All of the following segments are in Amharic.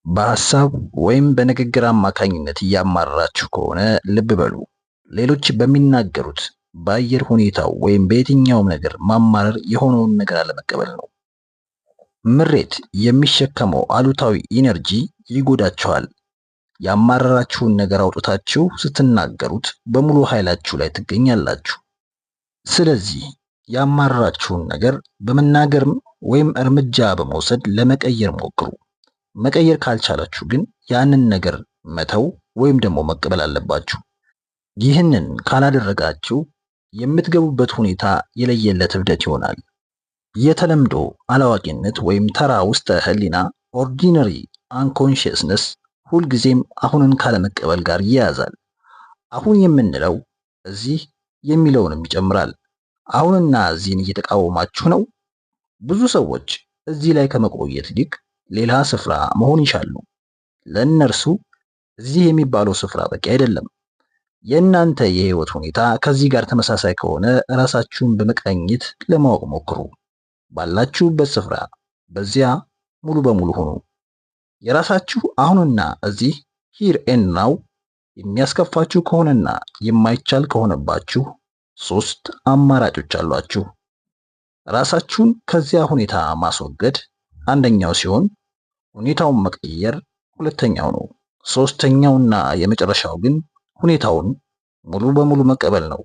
በሐሳብ ወይም በንግግር አማካኝነት እያማረራችሁ ከሆነ ልብ በሉ። ሌሎች በሚናገሩት በአየር ሁኔታው ወይም በየትኛውም ነገር ማማረር የሆነውን ነገር አለመቀበል ነው። ምሬት የሚሸከመው አሉታዊ ኢነርጂ ይጎዳችኋል። ያማረራችሁን ነገር አውጥታችሁ ስትናገሩት በሙሉ ኃይላችሁ ላይ ትገኛላችሁ። ስለዚህ ያማረራችሁን ነገር በመናገርም ወይም እርምጃ በመውሰድ ለመቀየር ሞክሩ። መቀየር ካልቻላችሁ ግን ያንን ነገር መተው ወይም ደግሞ መቀበል አለባችሁ። ይህንን ካላደረጋችሁ የምትገቡበት ሁኔታ የለየለት እብደት ይሆናል። የተለምዶ አላዋቂነት ወይም ተራ ውስጠ ህሊና ኦርዲነሪ አንኮንሽስነስ ሁልጊዜም አሁንን ካለመቀበል ጋር ይያያዛል። አሁን የምንለው እዚህ የሚለውንም ይጨምራል። አሁንና እዚህን እየተቃወማችሁ ነው። ብዙ ሰዎች እዚህ ላይ ከመቆየት ይልቅ ሌላ ስፍራ መሆን ይሻሉ። ለእነርሱ እዚህ የሚባለው ስፍራ በቂ አይደለም። የእናንተ የህይወት ሁኔታ ከዚህ ጋር ተመሳሳይ ከሆነ ራሳችሁን በመቃኘት ለማወቅ ሞክሩ። ባላችሁበት ስፍራ በዚያ ሙሉ በሙሉ ሁኑ። የራሳችሁ አሁንና እዚህ ሂር ኤንድ ናው የሚያስከፋችሁ ከሆነና የማይቻል ከሆነባችሁ 3 አማራጮች አሏችሁ። ራሳችሁን ከዚያ ሁኔታ ማስወገድ አንደኛው ሲሆን ሁኔታውን መቀየር ሁለተኛው ነው። ሶስተኛውና የመጨረሻው ግን ሁኔታውን ሙሉ በሙሉ መቀበል ነው።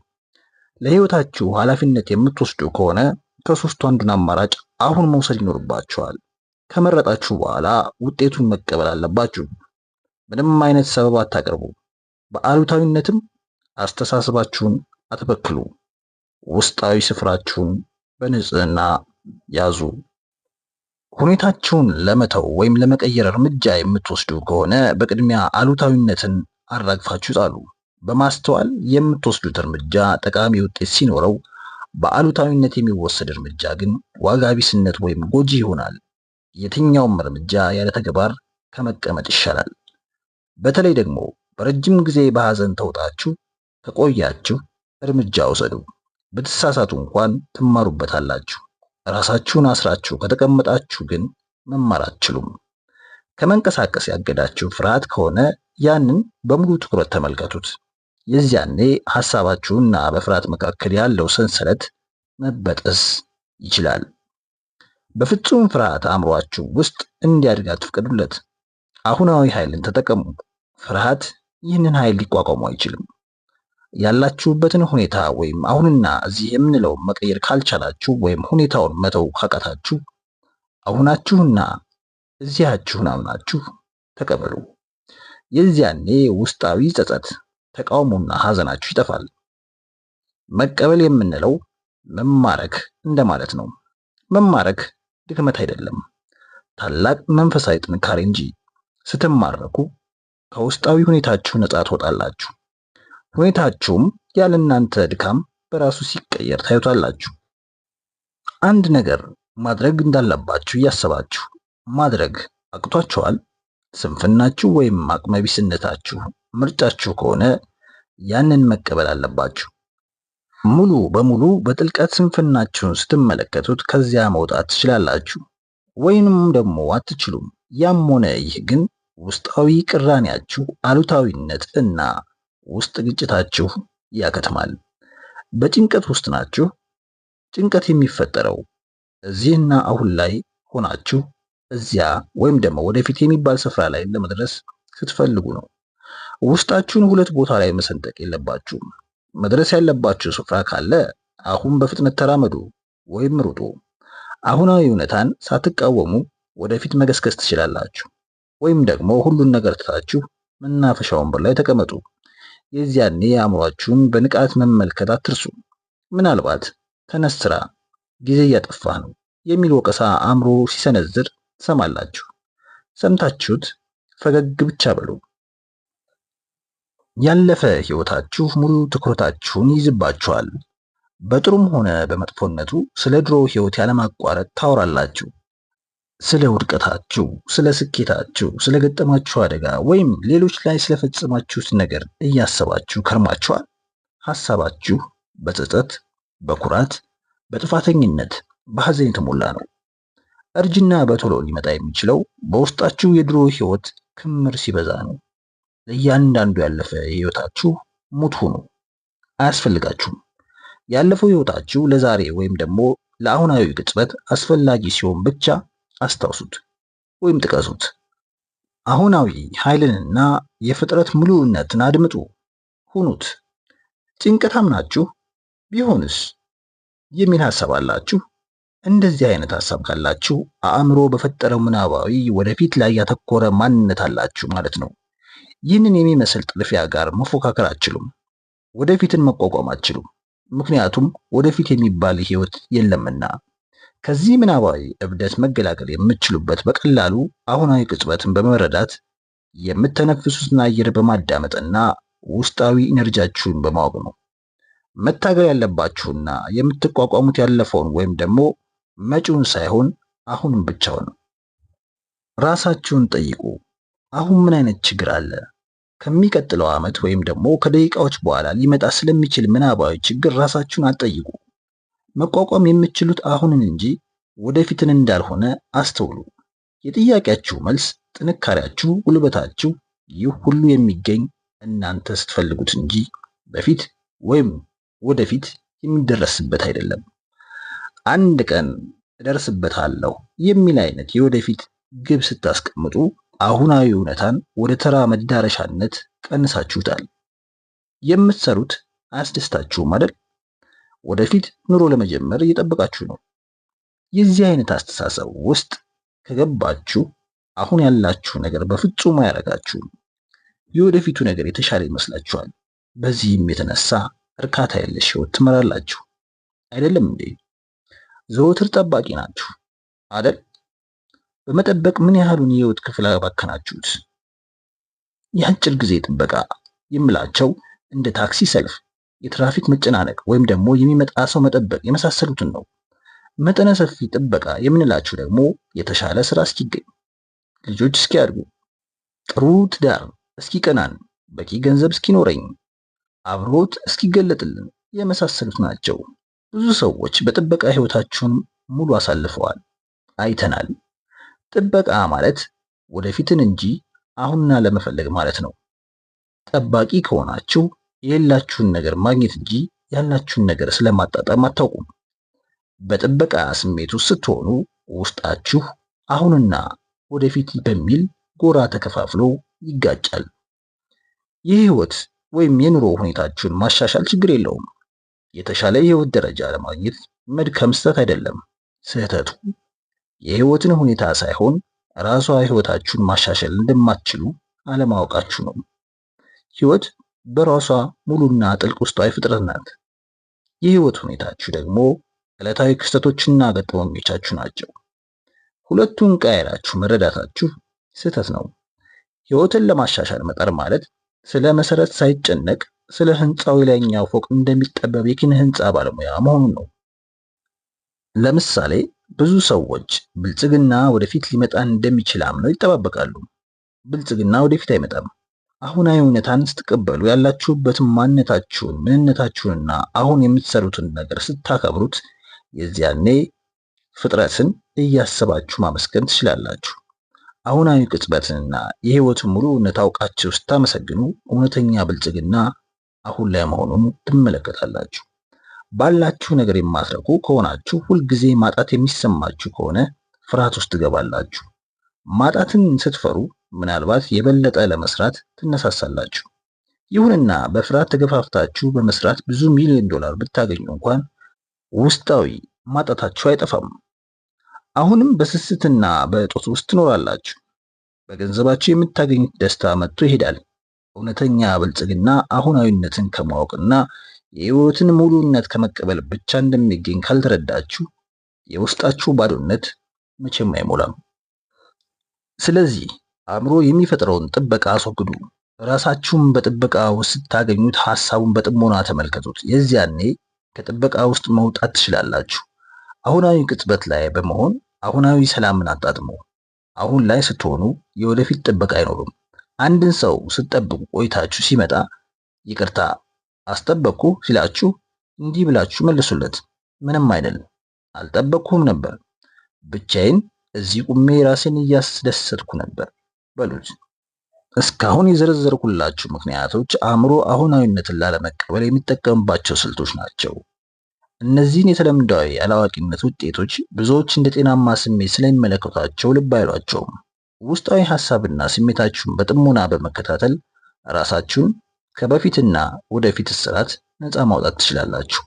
ለህይወታችሁ ኃላፊነት የምትወስዱ ከሆነ ከሶስቱ አንዱን አማራጭ አሁን መውሰድ ይኖርባችኋል። ከመረጣችሁ በኋላ ውጤቱን መቀበል አለባችሁ። ምንም አይነት ሰበብ አታቀርቡ። በአሉታዊነትም አስተሳሰባችሁን አትበክሉ። ውስጣዊ ስፍራችሁን በንጽህና ያዙ። ሁኔታችሁን ለመተው ወይም ለመቀየር እርምጃ የምትወስዱ ከሆነ በቅድሚያ አሉታዊነትን አራግፋችሁ ጣሉ። በማስተዋል የምትወስዱት እርምጃ ጠቃሚ ውጤት ሲኖረው፣ በአሉታዊነት የሚወሰድ እርምጃ ግን ዋጋ ቢስነት ወይም ጎጂ ይሆናል። የትኛውም እርምጃ ያለ ተግባር ከመቀመጥ ይሻላል። በተለይ ደግሞ በረጅም ጊዜ በሐዘን ተውጣችሁ ከቆያችሁ እርምጃ ውሰዱ። ብትሳሳቱ እንኳን ትማሩበታላችሁ። ራሳችሁን አስራችሁ ከተቀመጣችሁ ግን መማር አትችሉም። ከመንቀሳቀስ ያገዳችሁ ፍርሃት ከሆነ ያንን በሙሉ ትኩረት ተመልከቱት። የዚያኔ ሐሳባችሁና በፍርሃት መካከል ያለው ሰንሰለት መበጠስ ይችላል። በፍጹም ፍርሃት አእምሯችሁ ውስጥ እንዲያድግ አትፍቀዱለት። አሁናዊ ኃይልን ተጠቀሙ። ፍርሃት ይህንን ኃይል ሊቋቋሙ አይችልም። ያላችሁበትን ሁኔታ ወይም አሁንና እዚህ የምንለው መቀየር ካልቻላችሁ ወይም ሁኔታውን መተው ካቃታችሁ አሁናችሁና እዚያችሁን አምናችሁ ተቀበሉ። የዚያኔ ውስጣዊ ጸጸት፣ ተቃውሞና ሐዘናችሁ ይጠፋል። መቀበል የምንለው መማረክ እንደማለት ነው። መማረክ ድክመት አይደለም፣ ታላቅ መንፈሳዊ ጥንካሬ እንጂ። ስትማረኩ ከውስጣዊ ሁኔታችሁ ነፃ ትወጣላችሁ። ሁኔታችሁም ያለ እናንተ ድካም በራሱ ሲቀየር ታዩታላችሁ። አንድ ነገር ማድረግ እንዳለባችሁ እያሰባችሁ ማድረግ አቅቷችኋል። ስንፍናችሁ ወይም አቅመቢስነታችሁ ምርጫችሁ ከሆነ ያንን መቀበል አለባችሁ። ሙሉ በሙሉ በጥልቀት ስንፍናችሁን ስትመለከቱት ከዚያ መውጣት ትችላላችሁ፣ ወይንም ደግሞ አትችሉም። ያም ሆነ ይህ ግን ውስጣዊ ቅራኔያችሁ አሉታዊነት እና ውስጥ ግጭታችሁ ያከትማል። በጭንቀት ውስጥ ናችሁ። ጭንቀት የሚፈጠረው እዚህና አሁን ላይ ሆናችሁ እዚያ ወይም ደግሞ ወደፊት የሚባል ስፍራ ላይ ለመድረስ ስትፈልጉ ነው። ውስጣችሁን ሁለት ቦታ ላይ መሰንጠቅ የለባችሁም። መድረስ ያለባችሁ ስፍራ ካለ አሁን በፍጥነት ተራመዱ ወይም ሩጡ። አሁናዊ እውነታን ሳትቃወሙ ወደፊት መገስገስ ትችላላችሁ። ወይም ደግሞ ሁሉን ነገር ትታችሁ መናፈሻ ወንበር ላይ ተቀመጡ። የዚያኔ አእምሯችሁን በንቃት መመልከት አትርሱ። ምናልባት ተነስ ስራ፣ ጊዜ እያጠፋህ ነው የሚል ወቀሳ አእምሮ ሲሰነዝር ትሰማላችሁ። ሰምታችሁት ፈገግ ብቻ በሉ። ያለፈ ህይወታችሁ ሙሉ ትኩረታችሁን ይይዝባችኋል። በጥሩም ሆነ በመጥፎነቱ ስለ ድሮ ህይወት ያለማቋረጥ ታወራላችሁ። ስለ ውድቀታችሁ፣ ስለ ስኬታችሁ፣ ስለ ገጠማችሁ አደጋ ወይም ሌሎች ላይ ስለፈጸማችሁት ነገር እያሰባችሁ ከርማችኋል። ሐሳባችሁ በጸጸት፣ በኩራት፣ በጥፋተኝነት፣ በሐዘን የተሞላ ነው። እርጅና በቶሎ ሊመጣ የሚችለው በውስጣችሁ የድሮ ህይወት ክምር ሲበዛ ነው። ለእያንዳንዱ ያለፈ ህይወታችሁ ሙት ሁኑ። አያስፈልጋችሁም። ያለፈው ህይወታችሁ ለዛሬ ወይም ደግሞ ለአሁናዊ ቅጽበት አስፈላጊ ሲሆን ብቻ አስታውሱት ወይም ጥቀሱት። አሁናዊ ኃይልንና የፍጥረት ሙሉነትን አድምጡ፣ ሁኑት። ጭንቀታም ናችሁ ቢሆንስ የሚል ሐሳብ አላችሁ? እንደዚህ አይነት ሐሳብ ካላችሁ አእምሮ በፈጠረው ምናባዊ ወደፊት ላይ ያተኮረ ማንነት አላችሁ ማለት ነው። ይህንን የሚመስል ጥልፊያ ጋር መፎካከር አትችሉም። ወደፊትን መቋቋም አትችሉም። ምክንያቱም ወደፊት የሚባል ህይወት የለምና። ከዚህ ምናባዊ እብደት መገላገል የምትችሉበት በቀላሉ አሁናዊ ቅጽበትን በመረዳት የምትተነፍሱትን አየር በማዳመጥና ውስጣዊ ኢነርጂያችሁን በማወቅ ነው። መታገል ያለባችሁና የምትቋቋሙት ያለፈውን ወይም ደግሞ መጪውን ሳይሆን አሁንም ብቻውን ነው። ራሳችሁን ጠይቁ። አሁን ምን አይነት ችግር አለ? ከሚቀጥለው ዓመት ወይም ደግሞ ከደቂቃዎች በኋላ ሊመጣ ስለሚችል ምናባዊ ችግር ራሳችሁን አትጠይቁ። መቋቋም የምትችሉት አሁንን እንጂ ወደፊትን እንዳልሆነ አስተውሉ። የጥያቄያችሁ መልስ ጥንካሬያችሁ፣ ጉልበታችሁ፣ ይህ ሁሉ የሚገኝ እናንተ ስትፈልጉት እንጂ በፊት ወይም ወደፊት የሚደረስበት አይደለም። አንድ ቀን እደርስበታለሁ የሚል አይነት የወደፊት ግብ ስታስቀምጡ አሁናዊ እውነታን ወደ ተራ መዳረሻነት ቀንሳችሁታል። የምትሰሩት አያስደስታችሁም አይደል? ወደፊት ኑሮ ለመጀመር እየጠበቃችሁ ነው። የዚህ አይነት አስተሳሰብ ውስጥ ከገባችሁ አሁን ያላችሁ ነገር በፍጹም አያረጋችሁም። የወደፊቱ ነገር የተሻለ ይመስላችኋል። በዚህም የተነሳ እርካታ የለሽ ህይወት ትመራላችሁ። አይደለም እንዴ? ዘወትር ጠባቂ ናችሁ አይደል? በመጠበቅ ምን ያህሉን የህይወት ክፍል አባከናችሁት? የአጭር ጊዜ ጥበቃ የምላቸው እንደ ታክሲ ሰልፍ፣ የትራፊክ መጨናነቅ ወይም ደግሞ የሚመጣ ሰው መጠበቅ የመሳሰሉትን ነው። መጠነ ሰፊ ጥበቃ የምንላችሁ ደግሞ የተሻለ ስራ እስኪገኝ፣ ልጆች እስኪያድጉ፣ ጥሩ ትዳር እስኪቀናን፣ በቂ ገንዘብ እስኪኖረኝ፣ አብሮት እስኪገለጥልን የመሳሰሉት ናቸው። ብዙ ሰዎች በጥበቃ ህይወታቸውን ሙሉ አሳልፈዋል፣ አይተናል። ጥበቃ ማለት ወደፊትን እንጂ አሁንና ለመፈለግ ማለት ነው። ጠባቂ ከሆናችሁ የሌላችሁን ነገር ማግኘት እንጂ ያላችሁን ነገር ስለማጣጣም አታውቁም። በጥበቃ ስሜት ውስጥ ስትሆኑ ውስጣችሁ አሁንና ወደፊት በሚል ጎራ ተከፋፍሎ ይጋጫል። የህይወት ወይም የኑሮ ሁኔታችሁን ማሻሻል ችግር የለውም። የተሻለ የህይወት ደረጃ ለማግኘት መድከም ስህተት አይደለም። ስህተቱ የህይወትን ሁኔታ ሳይሆን ራሷ ህይወታችሁን ማሻሻል እንደማትችሉ አለማወቃችሁ ነው። ህይወት በራሷ ሙሉና ጥልቅ ውስጣዊ ፍጥረት ናት። የህይወት ሁኔታችሁ ደግሞ ዕለታዊ ክስተቶችና ገጠመኞቻችሁ ናቸው። ሁለቱን ቀያይራችሁ መረዳታችሁ ስህተት ነው። ህይወትን ለማሻሻል መጣር ማለት ስለ መሰረት ሳይጨነቅ ስለ ህንፃው የላይኛው ፎቅ እንደሚጠበብ የኪነ ህንፃ ባለሙያ መሆኑን ነው። ለምሳሌ ብዙ ሰዎች ብልጽግና ወደፊት ሊመጣ እንደሚችል አምነው ይጠባበቃሉ። ብልጽግና ወደፊት አይመጣም። አሁናዊ እውነታን ስትቀበሉ ያላችሁበትን ማንነታችሁን፣ ምንነታችሁንና አሁን የምትሰሩትን ነገር ስታከብሩት የዚያኔ ፍጥረትን እያሰባችሁ ማመስገን ትችላላችሁ። አሁናዊ ቅጽበትንና የህይወትን ሙሉ እውነት አውቃችሁ ስታመሰግኑ እውነተኛ ብልጽግና አሁን ላይ መሆኑን ትመለከታላችሁ። ባላችሁ ነገር የማትረኩ ከሆናችሁ ሁልጊዜ ማጣት የሚሰማችሁ ከሆነ ፍርሃት ውስጥ ትገባላችሁ። ማጣትን ስትፈሩ ምናልባት የበለጠ ለመስራት ትነሳሳላችሁ። ይሁንና በፍርሃት ተገፋፍታችሁ በመስራት ብዙ ሚሊዮን ዶላር ብታገኙ እንኳን ውስጣዊ ማጣታችሁ አይጠፋም። አሁንም በስስትና በእጦት ውስጥ ትኖራላችሁ። በገንዘባችሁ የምታገኙት ደስታ መጥቶ ይሄዳል። እውነተኛ ብልጽግና አሁናዊነትን ከማወቅና የህይወትን ሙሉነት ከመቀበል ብቻ እንደሚገኝ ካልተረዳችሁ የውስጣችሁ ባዶነት መቼም አይሞላም። ስለዚህ አእምሮ የሚፈጥረውን ጥበቃ አስወግዱ። ራሳችሁን በጥበቃ ውስጥ ስታገኙት ሐሳቡን በጥሞና ተመልከቱት። የዚያኔ ከጥበቃ ውስጥ መውጣት ትችላላችሁ። አሁናዊ ቅጽበት ላይ በመሆን አሁናዊ ሰላምን አጣጥሙ። አሁን ላይ ስትሆኑ የወደፊት ጥበቃ አይኖርም። አንድን ሰው ስትጠብቁ ቆይታችሁ ሲመጣ ይቅርታ አስጠበቅኩ ሲላችሁ እንዲህ ብላችሁ መልሱለት፣ ምንም አይደለም፣ አልጠበቅኩም ነበር፣ ብቻዬን እዚህ ቁሜ ራሴን እያስደሰትኩ ነበር በሉት። እስካሁን የዘረዘርኩላችሁ ምክንያቶች አእምሮ አሁናዊነትን ላለመቀበል የሚጠቀምባቸው ስልቶች ናቸው። እነዚህን የተለምዳዊ አላዋቂነት ውጤቶች ብዙዎች እንደ ጤናማ ስሜት ስለሚመለከቷቸው ልብ አይሏቸውም። ውስጣዊ ሐሳብና ስሜታችሁን በጥሞና በመከታተል ራሳችሁን ከበፊትና ወደፊት እስራት ነፃ ማውጣት ትችላላችሁ።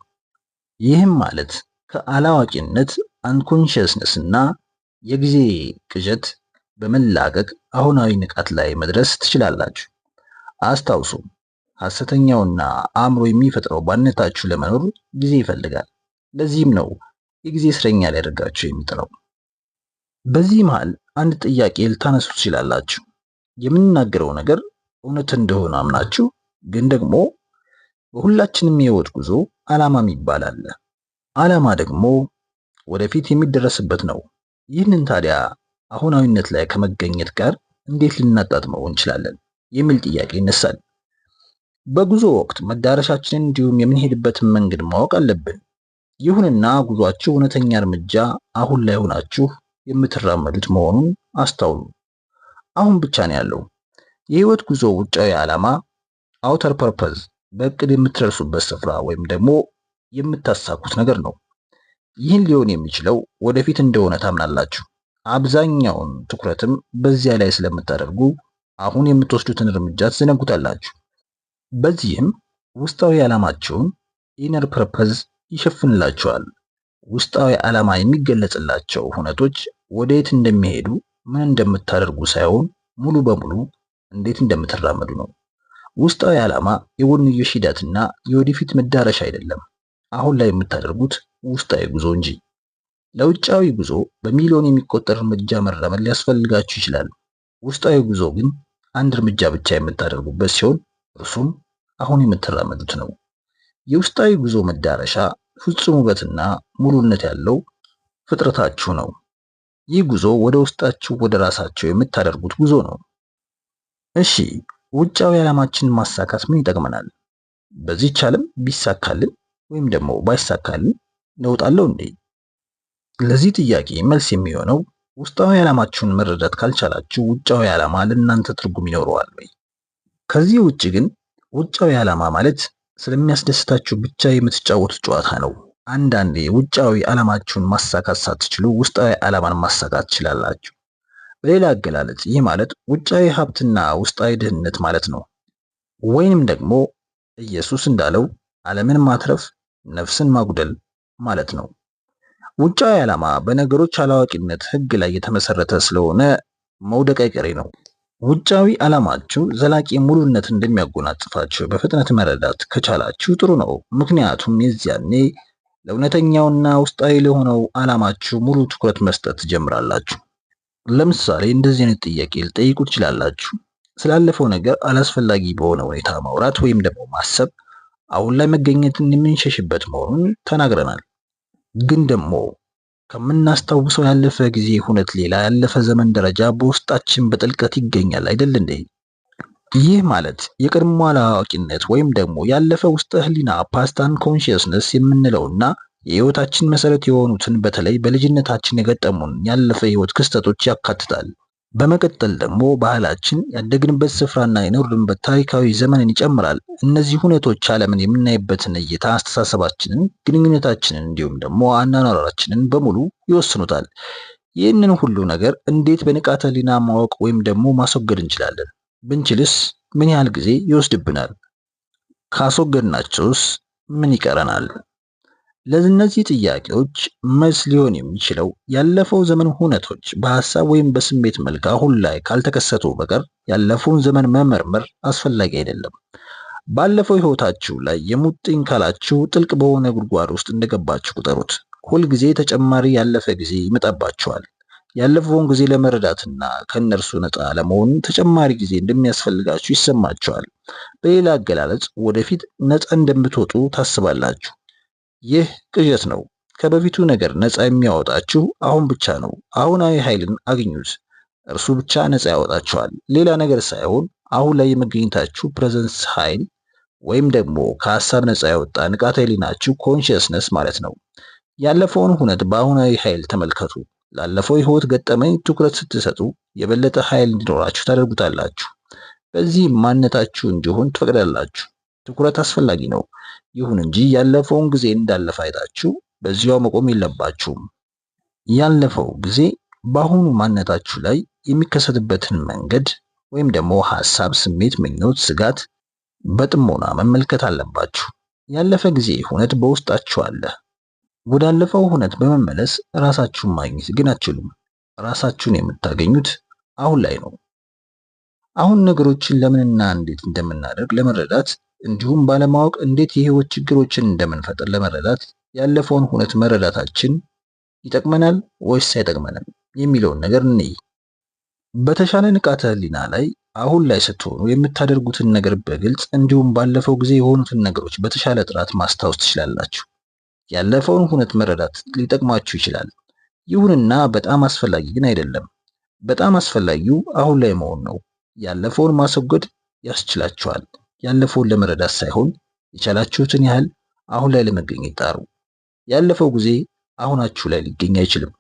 ይህም ማለት ከአላዋቂነት አንኮንሺየስነስ እና የጊዜ ቅዠት በመላቀቅ አሁናዊ ንቃት ላይ መድረስ ትችላላችሁ። አስታውሱ፣ ሐሰተኛውና አእምሮ የሚፈጥረው ባነታችሁ ለመኖር ጊዜ ይፈልጋል። ለዚህም ነው የጊዜ እስረኛ ሊያደርጋችሁ የሚጥረው። በዚህ መሃል አንድ ጥያቄ ልታነሱ ትችላላችሁ። የምንናገረው ነገር እውነት እንደሆነ አምናችሁ፣ ግን ደግሞ በሁላችንም የህይወት ጉዞ ዓላማ የሚባል አለ። ዓላማ ደግሞ ወደፊት የሚደረስበት ነው። ይህንን ታዲያ አሁናዊነት ላይ ከመገኘት ጋር እንዴት ልናጣጥመው እንችላለን የሚል ጥያቄ ይነሳል። በጉዞ ወቅት መዳረሻችንን እንዲሁም የምንሄድበትን መንገድ ማወቅ አለብን። ይሁንና ጉዟችሁ እውነተኛ እርምጃ አሁን ላይ ሆናችሁ የምትራመዱት መሆኑን አስታውሉ። አሁን ብቻ ነው ያለው። የህይወት ጉዞ ውጫዊ ዓላማ አውተር ፐርፐዝ በእቅድ የምትደርሱበት ስፍራ ወይም ደግሞ የምታሳኩት ነገር ነው። ይህን ሊሆን የሚችለው ወደፊት እንደሆነ ታምናላችሁ። አብዛኛውን ትኩረትም በዚያ ላይ ስለምታደርጉ አሁን የምትወስዱትን እርምጃ ትዘነጉታላችሁ። በዚህም ውስጣዊ ዓላማቸውን ኢነር ፐርፐዝ ይሸፍንላቸዋል። ውስጣዊ ዓላማ የሚገለጽላቸው ሁነቶች ወደየት እንደሚሄዱ ምን እንደምታደርጉ ሳይሆን ሙሉ በሙሉ እንዴት እንደምትራመዱ ነው። ውስጣዊ ዓላማ የጎንዮሽ ሂደትና የወደፊት መዳረሻ አይደለም፣ አሁን ላይ የምታደርጉት ውስጣዊ ጉዞ እንጂ። ለውጫዊ ጉዞ በሚሊዮን የሚቆጠር እርምጃ መራመድ ሊያስፈልጋችሁ ይችላል። ውስጣዊ ጉዞ ግን አንድ እርምጃ ብቻ የምታደርጉበት ሲሆን እርሱም አሁን የምትራመዱት ነው። የውስጣዊ ጉዞ መዳረሻ ፍጹም ውበትና ሙሉነት ያለው ፍጥረታችሁ ነው። ይህ ጉዞ ወደ ውስጣችሁ ወደ ራሳችሁ የምታደርጉት ጉዞ ነው። እሺ፣ ውጫዊ ዓላማችንን ማሳካት ምን ይጠቅመናል? በዚህች ዓለም ቢሳካልን ወይም ደግሞ ባይሳካልን ለውጥ አለው እንዴ? ለዚህ ጥያቄ መልስ የሚሆነው ውስጣዊ ዓላማችሁን መረዳት ካልቻላችሁ ውጫዊ ዓላማ ለእናንተ ትርጉም ይኖረዋል ወይ? ከዚህ ውጭ ግን ውጫዊ ዓላማ ማለት ስለሚያስደስታችሁ ብቻ የምትጫወቱት ጨዋታ ነው። አንዳንዴ ውጫዊ ዓላማችሁን ማሳካት ሳትችሉ ውስጣዊ ዓላማን ማሳካት ትችላላችሁ። በሌላ አገላለጽ ይህ ማለት ውጫዊ ሀብትና ውስጣዊ ድህነት ማለት ነው። ወይንም ደግሞ ኢየሱስ እንዳለው ዓለምን ማትረፍ ነፍስን ማጉደል ማለት ነው። ውጫዊ ዓላማ በነገሮች አላዋቂነት ሕግ ላይ የተመሰረተ ስለሆነ መውደቅ አይቀሬ ነው። ውጫዊ ዓላማችሁ ዘላቂ ሙሉነት እንደሚያጎናጽፋችሁ በፍጥነት መረዳት ከቻላችሁ ጥሩ ነው። ምክንያቱም የዚያኔ ለእውነተኛውና ውስጣዊ ለሆነው ዓላማችሁ ሙሉ ትኩረት መስጠት ትጀምራላችሁ። ለምሳሌ እንደዚህ አይነት ጥያቄ ልጠይቁ ትችላላችሁ። ስላለፈው ነገር አላስፈላጊ በሆነ ሁኔታ ማውራት ወይም ደግሞ ማሰብ አሁን ላይ መገኘትን የምንሸሽበት መሆኑን ተናግረናል። ግን ደግሞ ከምናስታውሰው ያለፈ ጊዜ ሁነት ሌላ ያለፈ ዘመን ደረጃ በውስጣችን በጥልቀት ይገኛል አይደል እንዴ? ይህ ማለት የቀድሞ አላዋቂነት ወይም ደግሞ ያለፈ ውስጠ ህሊና ፓስት ኮንሺየስነስ የምንለውና የህይወታችን መሰረት የሆኑትን በተለይ በልጅነታችን የገጠሙን ያለፈ ህይወት ክስተቶች ያካትታል። በመቀጠል ደግሞ ባህላችን፣ ያደግንበት ስፍራና የኖርንበት ታሪካዊ ዘመንን ይጨምራል። እነዚህ ሁነቶች ዓለምን የምናይበትን እይታ፣ አስተሳሰባችንን፣ ግንኙነታችንን እንዲሁም ደግሞ አኗኗራችንን በሙሉ ይወስኑታል። ይህንን ሁሉ ነገር እንዴት በንቃተ ህሊና ማወቅ ወይም ደግሞ ማስወገድ እንችላለን? ብንችልስ ምን ያህል ጊዜ ይወስድብናል? ካስወገድናቸውስ ምን ይቀረናል? ለእነዚህ ጥያቄዎች መልስ ሊሆን የሚችለው ያለፈው ዘመን ሁነቶች በሐሳብ ወይም በስሜት መልክ አሁን ላይ ካልተከሰቱ በቀር ያለፈውን ዘመን መመርመር አስፈላጊ አይደለም። ባለፈው ህይወታችሁ ላይ የሙጥኝ ካላችሁ ጥልቅ በሆነ ጉድጓድ ውስጥ እንደገባችሁ ቁጠሩት። ሁልጊዜ ተጨማሪ ያለፈ ጊዜ ይመጣባችኋል። ያለፈውን ጊዜ ለመረዳትና ከእነርሱ ነፃ ለመሆን ተጨማሪ ጊዜ እንደሚያስፈልጋችሁ ይሰማችኋል። በሌላ አገላለጽ ወደፊት ነፃ እንደምትወጡ ታስባላችሁ። ይህ ቅዠት ነው። ከበፊቱ ነገር ነፃ የሚያወጣችሁ አሁን ብቻ ነው። አሁናዊ ኃይልን አግኙት። እርሱ ብቻ ነፃ ያወጣችኋል፣ ሌላ ነገር ሳይሆን አሁን ላይ የመገኘታችሁ ፕሬዘንስ ኃይል ወይም ደግሞ ከሐሳብ ነፃ ያወጣ ንቃተ ህሊናችሁ ኮንሺየስነስ ማለት ነው። ያለፈውን ሁነት በአሁናዊ ኃይል ተመልከቱ። ላለፈው የህይወት ገጠመኝ ትኩረት ስትሰጡ የበለጠ ኃይል እንዲኖራችሁ ታደርጉታላችሁ። በዚህም ማንነታችሁ እንዲሆን ትፈቅዳላችሁ። ትኩረት አስፈላጊ ነው። ይሁን እንጂ ያለፈውን ጊዜ እንዳለፈ አይታችሁ በዚያው መቆም የለባችሁም። ያለፈው ጊዜ በአሁኑ ማንነታችሁ ላይ የሚከሰትበትን መንገድ ወይም ደግሞ ሐሳብ፣ ስሜት፣ ምኞት፣ ስጋት በጥሞና መመልከት አለባችሁ። ያለፈ ጊዜ ሁነት በውስጣችሁ አለ። ወዳለፈው ሁነት በመመለስ ራሳችሁን ማግኘት ግን አትችሉም። ራሳችሁን የምታገኙት አሁን ላይ ነው። አሁን ነገሮችን ለምንና እንዴት እንደምናደርግ ለመረዳት እንዲሁም ባለማወቅ እንዴት የህይወት ችግሮችን እንደምንፈጥር ለመረዳት ያለፈውን ሁነት መረዳታችን ይጠቅመናል ወይስ አይጠቅመንም የሚለውን ነገር እንይ። በተሻለ ንቃተ ህሊና ላይ አሁን ላይ ስትሆኑ የምታደርጉትን ነገር በግልጽ እንዲሁም ባለፈው ጊዜ የሆኑትን ነገሮች በተሻለ ጥራት ማስታወስ ትችላላችሁ። ያለፈውን ሁነት መረዳት ሊጠቅማችሁ ይችላል። ይሁንና በጣም አስፈላጊ ግን አይደለም። በጣም አስፈላጊው አሁን ላይ መሆን ነው። ያለፈውን ማስወገድ ያስችላችኋል። ያለፈውን ለመረዳት ሳይሆን የቻላችሁትን ያህል አሁን ላይ ለመገኘት ጣሩ። ያለፈው ጊዜ አሁናችሁ ላይ ሊገኝ አይችልም።